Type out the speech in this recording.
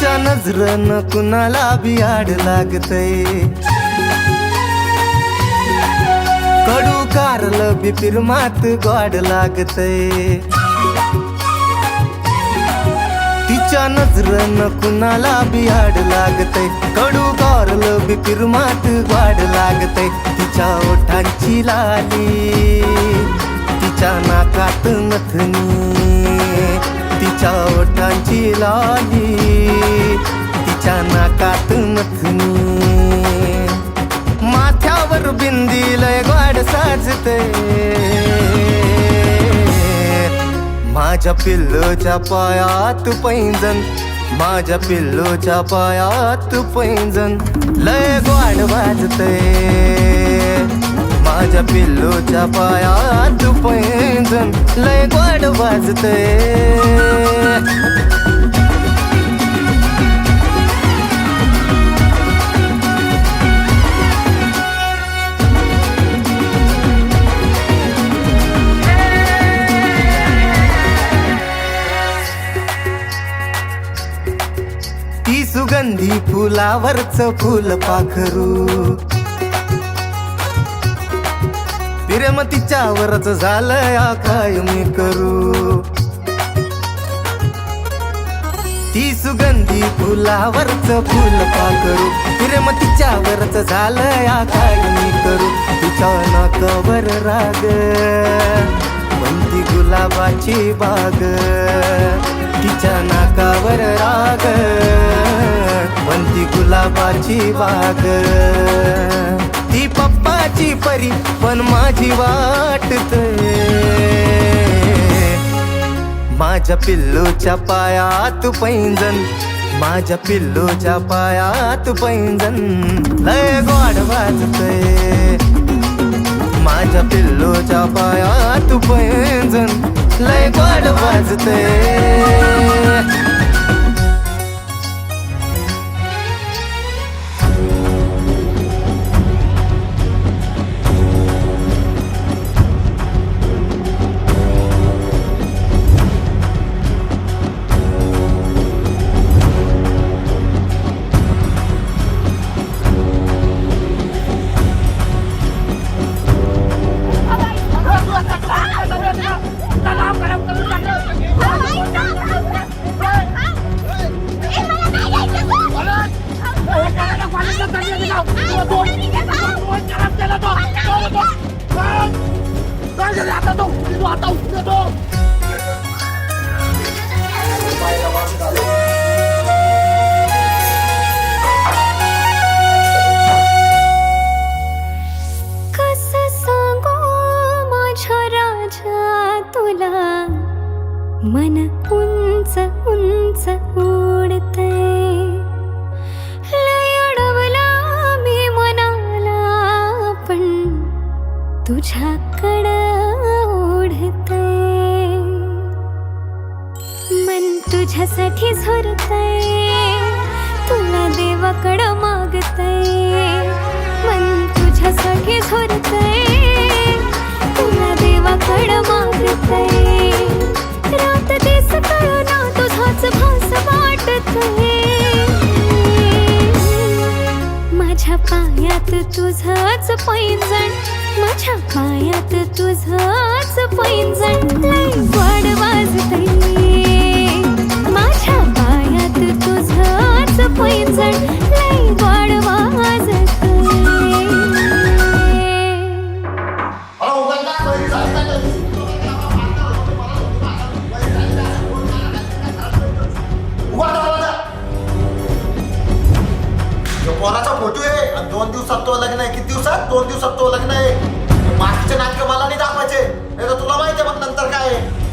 तिच्या नजरन कुणाला बी आड लागतय, कडू कारलं बी फिरमात गोड लागतय. तिच्या नजरन कुणाला बी आड लागतय, कडू कारलं बी फिरमात गोड लागतय. तिच्या ओठांची लाली, तिच्या नाकात नथनी, तिच्या ओठांची लाली, तिच्या नाकात नथनी. माथ्यावर बिंदी लय गोड साजते, माझ्या पिल्लूच्या पायात पैंजण, माझ्या पिल्लूच्या पायात पैंजण लय गोड वाजते. माझ्या पिल्लूच्या पायात पैंजण लय गोड वाजते. ती सुगंधी फुलावरच फुल पाखरू, प्रेम तिच्यावरच झालंय काय मी करू. ती सुगंधी फुलावरच फुल पाखरू, प्रेम तिच्यावरच झालंय काय मी करू. तिच्या नाकावर राग कोणती गुलाबाची बाग, तिच्या नाकावर राग कोणती गुलाबाची बाग. ती पप्पाची परी पण माझी वाटते, माझ्या पिल्लूच्या पायात पैंजण, माझ्या पिल्लूच्या पायात पैंजण लय गोड वाजतय. माझ्या पिल्लूच्या पायात पैंजण लय गोड वाजतय. कसं सांगू माझ्या राजा तुला, मन उंच उंच उडतंय. लय अडवला मी मनाला पण तुझ्याकडं ओढतंय. मन तुझ्यासाठी झरतंय, तुला देवाकडं मागतंय. मन तुझ्यासाठी झरतंय, तुला देवाकडं मागतंय. रात दिस कळना तुझाच भास वाटतंय. माझ्या पायात तुझंच पैंजण, माझ्या पायात तुझंच पैंजण लय गोड वाजतंय. माझ्या पायात तुझंच पैंजण लय गोड वाजतंय. कोणाचा फोटो आहे आणि 2 दिवसात तो लग्न आहे. किती दिवसात? 2 दिवसात तो लग्न आहे. बाकीचे नाटकं मला नाही दाखवायचे, नाही तर तुला माहिती आहे मग नंतर काय आहे.